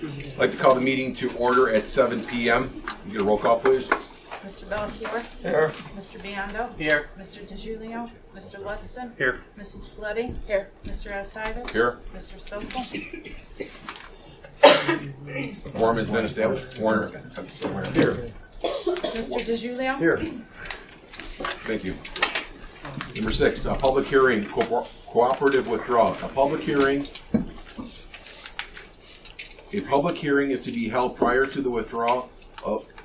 I'd like to call the meeting to order at 7 p.m. You get a roll call, please. Mr. Belfiore? Here. Mr. Biondo? Here. Mr. DiGiulio? Mr. Ludston? Here. Mrs. Floody? Here. Mr. Osiris? Here. Mr. Stoffel? Quorum has been established. Warner. Here. Mr. DiGiulio? Here. Thank you. Number 6, public hearing, cooperative withdrawal. A public hearing is to be held prior to the withdrawal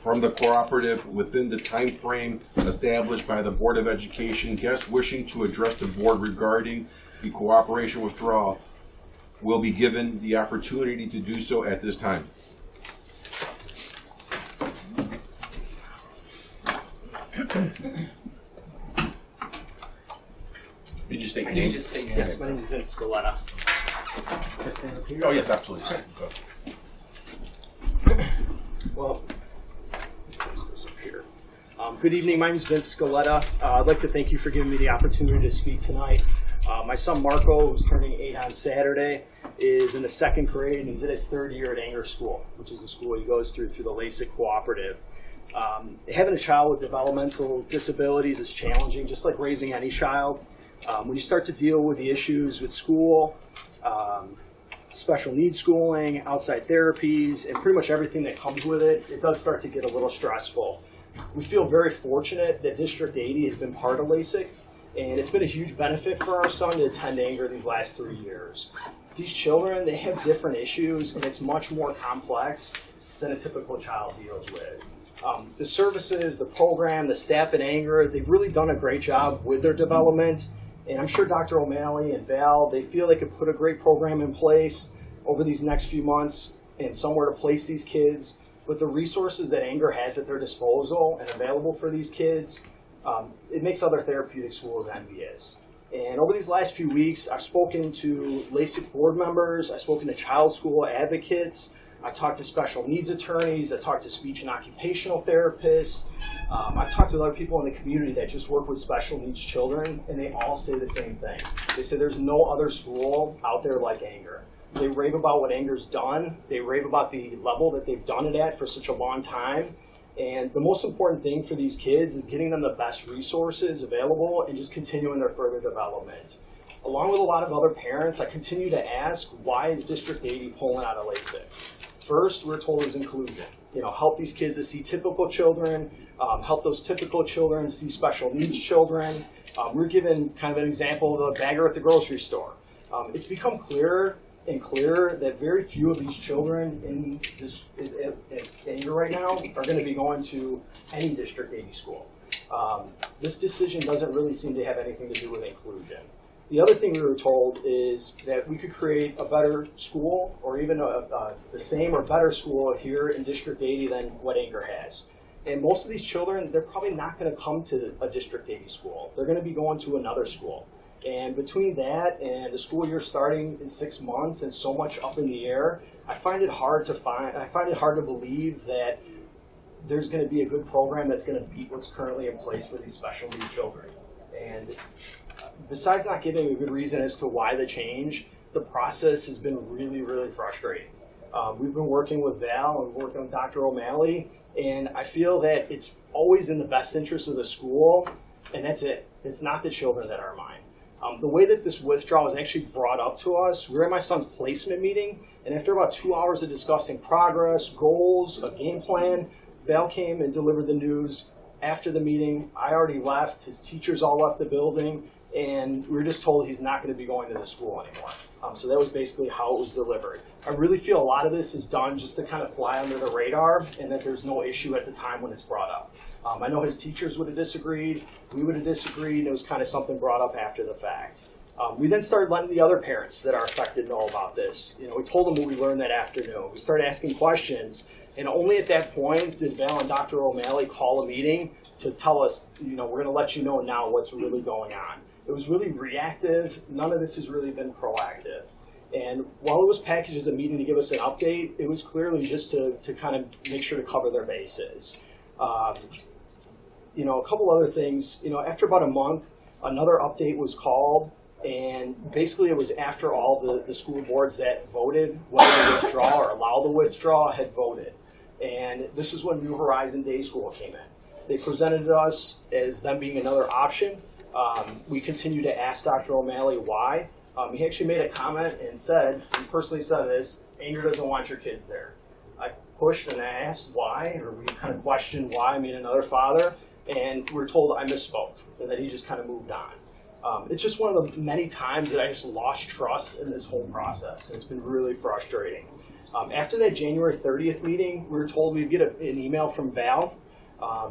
from the cooperative within the time frame established by the Board of Education. Guests wishing to address the board regarding the cooperation withdrawal will be given the opportunity to do so at this time. Did you state your name? Just state your name. Yes, my name is Vince Scaletta. Oh, yes, absolutely. Well, place this up here. Good evening, my name is Vince Scaletta. I'd like to thank you for giving me the opportunity to speak tonight. My son Marco, who's turning 8 on Saturday, is in the 2nd grade and he's in his 3rd year at Anger School, which is the school he goes through the LASEC Cooperative. Having a child with developmental disabilities is challenging, just like raising any child. When you start to deal with the issues with school, special needs schooling, outside therapies, and pretty much everything that comes with it, it does start to get a little stressful. We feel very fortunate that District 80 has been part of LASEC, and it's been a huge benefit for our son to attend Anger these last 3 years. These children, they have different issues, and it's much more complex than a typical child deals with. The services, the program, the staff at Anger, they've really done a great job with their development. And I'm sure Dr. O'Malley and Val, they feel they could put a great program in place over these next few months and somewhere to place these kids. With the resources that Anger has at their disposal and available for these kids, it makes other therapeutic schools envious. And over these last few weeks, I've spoken to LASIK board members, I've spoken to child school advocates, I've talked to special needs attorneys, I've talked to speech and occupational therapists, I've talked with other people in the community that just work with special needs children, and they all say the same thing. They say there's no other school out there like Anger. They rave about what Anger's done, they rave about the level that they've done it at for such a long time, and the most important thing for these kids is getting them the best resources available and just continuing their further development. Along with a lot of other parents, I continue to ask, why is District 80 pulling out of LASIK? First, we're told is inclusion. Help these kids to see typical children, help those typical children see special needs children. We're given kind of an example of the bagger at the grocery store. It's become clearer and clearer that very few of these children in this Anger right now are going to be going to any District 80 school. This decision doesn't really seem to have anything to do with inclusion. The other thing we were told is that we could create a better school, or even the same or better school here in District 80 than what Anger has. And most of these children, they're probably not going to come to a District 80 school. They're going to be going to another school. And between that and the school year starting in 6 months and so much up in the air, I find it hard to believe that there's going to be a good program that's going to beat what's currently in place for these special needs children. And besides not giving a good reason as to why the change, the process has been really, really frustrating. We've been working with Val and working with Dr. O'Malley, and I feel that it's always in the best interest of the school, and that's it. It's not the children that are mine. The way that this withdrawal was actually brought up to us, we were at my son's placement meeting, and after about 2 hours of discussing progress, goals, a game plan, Val came and delivered the news. After the meeting, I already left, his teachers all left the building, and we were just told he's not going to be going to the school anymore. So that was basically how it was delivered. I really feel a lot of this is done just to kind of fly under the radar, and that there's no issue at the time when it's brought up. I know his teachers would have disagreed, we would have disagreed, and it was kind of something brought up after the fact. We then started letting the other parents that are affected know about this. We told them what we learned that afternoon. We started asking questions, and only at that point did Val and Dr. O'Malley call a meeting to tell us, we're going to let you know now what's really going on. It was really reactive. None of this has really been proactive. And while it was packaged as a meeting to give us an update, it was clearly just to kind of make sure to cover their bases. A couple other things. After about a month, another update was called And basically it was after all the school boards that voted whether to withdraw or allow the withdrawal had voted. And this is when New Horizon Day School came in. They presented to us as them being another option. We continued to ask Dr. O'Malley why. He actually made a comment and said, he personally said this, Anger doesn't want your kids there. I pushed and I asked why, or we kind of questioned why, me and another father, and we were told I misspoke, and that he just kind of moved on. It's just one of the many times that I just lost trust in this whole process. It's been really frustrating. After that January 30th meeting, we were told we'd get an email from Val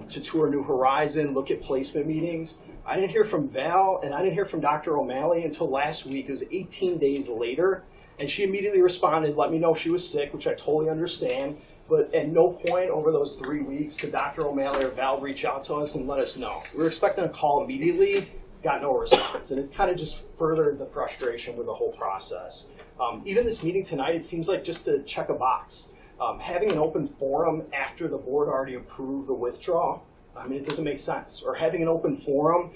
to tour New Horizon, look at placement meetings. I didn't hear from Val, and I didn't hear from Dr. O'Malley until last week. It was 18 days later, and she immediately responded, let me know she was sick, which I totally understand. But at no point over those 3 weeks did Dr. O'Malley or Val reach out to us and let us know. We were expecting a call immediately, got no response. And it's kind of just furthered the frustration with the whole process. Even this meeting tonight, it seems like just to check a box. Having an open forum after the board already approved the withdrawal, I mean, it doesn't make sense. Or having an open forum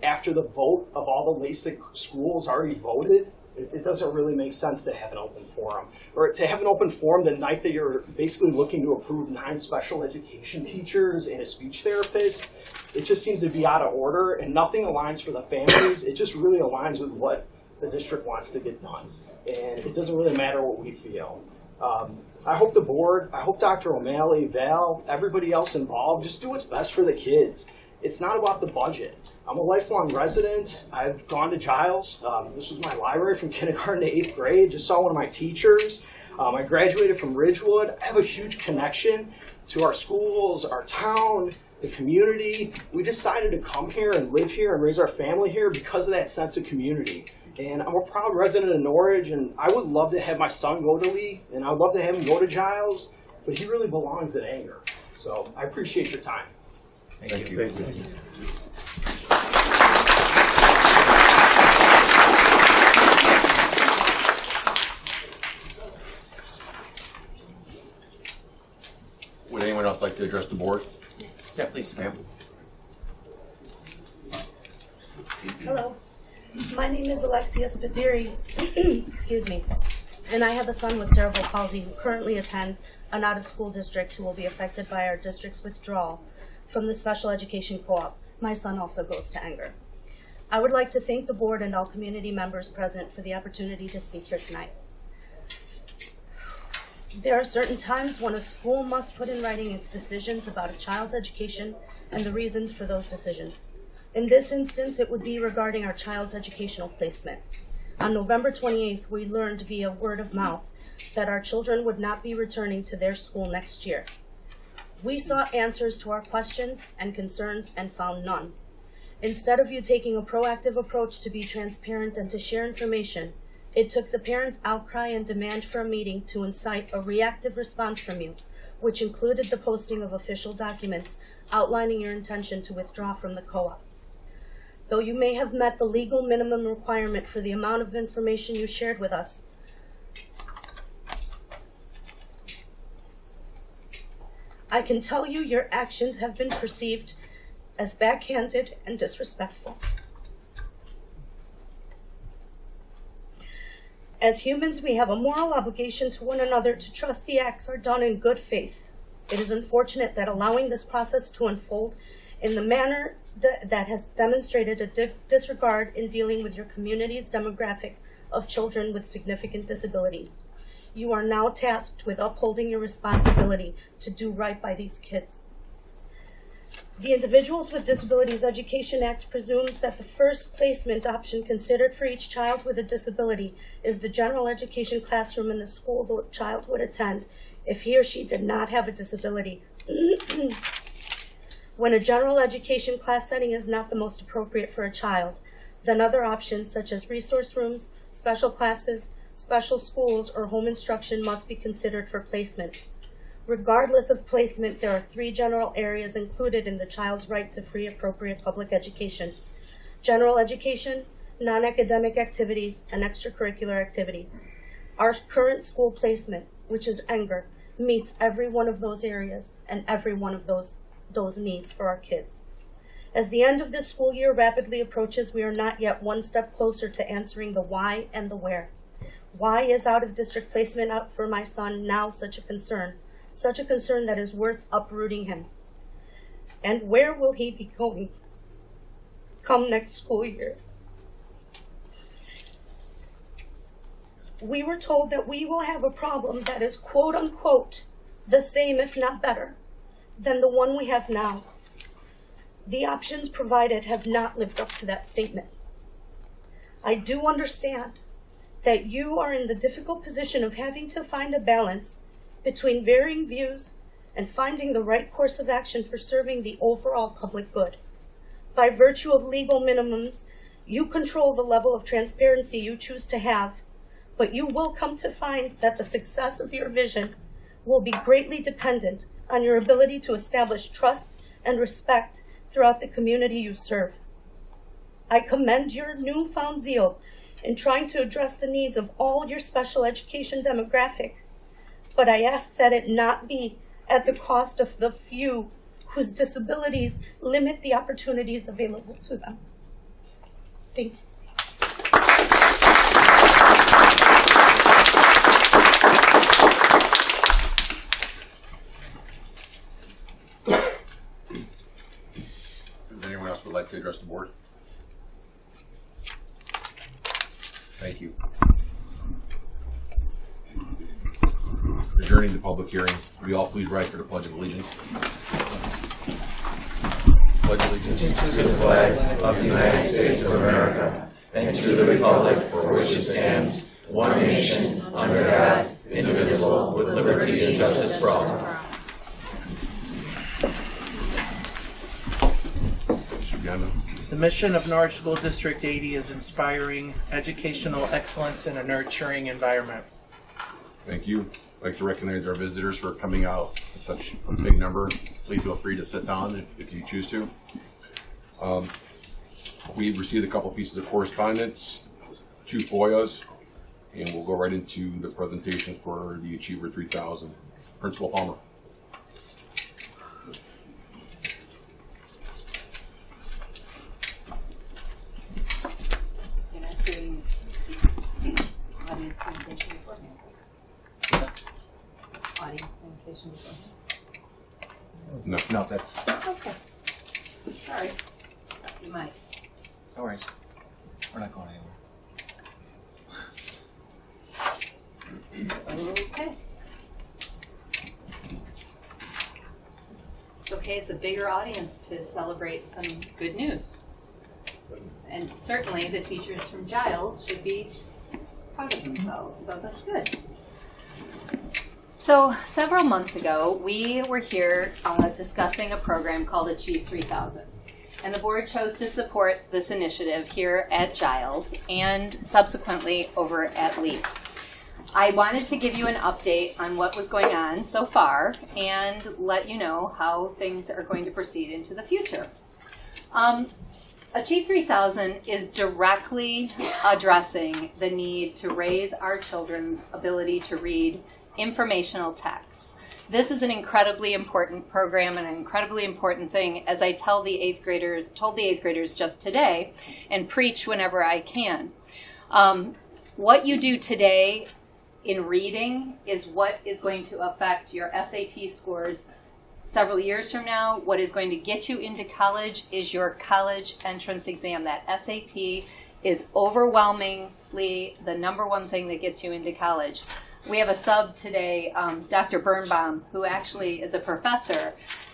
after the vote of all the LASEC schools already voted, it doesn't really make sense to have an open forum. Or to have an open forum the night that you're basically looking to approve 9 special education teachers and a speech therapist, it just seems to be out of order, and nothing aligns for the families. It just really aligns with what the district wants to get done. And it doesn't really matter what we feel. I hope the board, I hope Dr. O'Malley, Val, everybody else involved, just do what's best for the kids. It's not about the budget. I'm a lifelong resident. I've gone to Giles. This was my library from kindergarten to 8th grade. Just saw one of my teachers. I graduated from Ridgewood. I have a huge connection to our schools, our town, the community. We decided to come here and live here and raise our family here because of that sense of community. And I'm a proud resident of Norridge, and I would love to have my son go to Lee, and I would love to have him go to Giles, but he really belongs at Anger. So I appreciate your time. Thank you. Thank you. Would anyone else like to address the board? Yeah, please. Ma'am? Hello, my name is Alexia Spaziri, excuse me, and I have a son with cerebral palsy who currently attends an out-of-school district who will be affected by our district's withdrawal from the special education co-op. My son also goes to Anger. I would like to thank the board and all community members present for the opportunity to speak here tonight. There are certain times when a school must put in writing its decisions about a child's education and the reasons for those decisions. In this instance, it would be regarding our child's educational placement. On November 28th, we learned via word of mouth that our children would not be returning to their school next year. We sought answers to our questions and concerns and found none. Instead of you taking a proactive approach to be transparent and to share information, it took the parents' outcry and demand for a meeting to incite a reactive response from you, which included the posting of official documents outlining your intention to withdraw from the co-op. Though you may have met the legal minimum requirement for the amount of information you shared with us, I can tell you your actions have been perceived as backhanded and disrespectful. As humans, we have a moral obligation to one another to trust the acts are done in good faith. It is unfortunate that allowing this process to unfold in the manner that has demonstrated a disregard in dealing with your community's demographic of children with significant disabilities. You are now tasked with upholding your responsibility to do right by these kids. The Individuals with Disabilities Education Act presumes that the first placement option considered for each child with a disability is the general education classroom in the school the child would attend if he or she did not have a disability. When a general education class setting is not the most appropriate for a child, then other options such as resource rooms, special classes, special schools, or home instruction must be considered for placement. Regardless of placement, there are 3 general areas included in the child's right to free appropriate public education: general education, non-academic activities, and extracurricular activities. Our current school placement, which is Anger, meets every one of those areas and every one of those needs for our kids. As the end of this school year rapidly approaches, we are not yet one step closer to answering the why and the where. Why is out-of-district placement up for my son now such a concern that is worth uprooting him? And where will he be going come next school year? We were told that we will have a problem that is quote-unquote the same, if not better, than the one we have now. The options provided have not lived up to that statement. I do understand that you are in the difficult position of having to find a balance between varying views and finding the right course of action for serving the overall public good. By virtue of legal minimums, you control the level of transparency you choose to have, but you will come to find that the success of your vision will be greatly dependent on your ability to establish trust and respect throughout the community you serve. I commend your newfound zeal in trying to address the needs of all your special education demographic, but I ask that it not be at the cost of the few whose disabilities limit the opportunities available to them. Thank you. Does anyone else would like to address the board? Thank you. Adjourning the public hearing, will you all please rise for the Pledge of Allegiance? Pledge allegiance To the flag of the United States of America and to the republic for which it stands, one nation, under God, indivisible, with liberty and justice for all. The mission of Norridge School District 80 is inspiring educational excellence in a nurturing environment. Thank you. I'd like to recognize our visitors for coming out in such a big number. Please feel free to sit down if you choose to. We've received a couple pieces of correspondence, 2 FOIAs, and we'll go right into the presentation for the Achiever 3000. Principal Palmer. Audience communication beforehand. Audience communication beforehand. No. No, that's Okay. Sorry. You might. no worries. We're not going anywhere. Okay. It's okay, it's a bigger audience to celebrate some good news. And certainly the teachers from Giles should be proud of themselves, so that's good. So several months ago, we were here discussing a program called Achieve 3000. And the board chose to support this initiative here at Giles and subsequently over at Lee. I wanted to give you an update on what was going on so far and let you know how things are going to proceed into the future. Achieve 3000 is directly addressing the need to raise our children's ability to read informational texts. This is an incredibly important program and an incredibly important thing, as I told the eighth graders just today and preach whenever I can. What you do today in reading is what is going to affect your SAT scores several years from now. What is going to get you into college is your college entrance exam. That SAT is overwhelmingly the number1 thing that gets you into college. We have a sub today, Dr. Birnbaum, who actually is a professor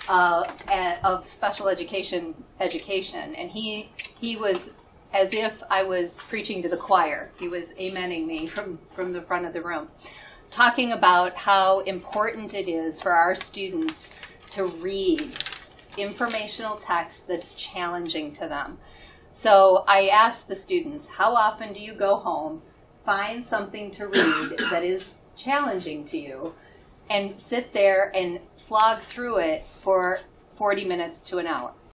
of special education, and he was as if I was preaching to the choir. He was amening me from the front of the room, talking about how important it is for our students to read informational text that's challenging to them. So I asked the students, how often do you go home, find something to read that is challenging to you, and sit there and slog through it for 40 minutes to an hour?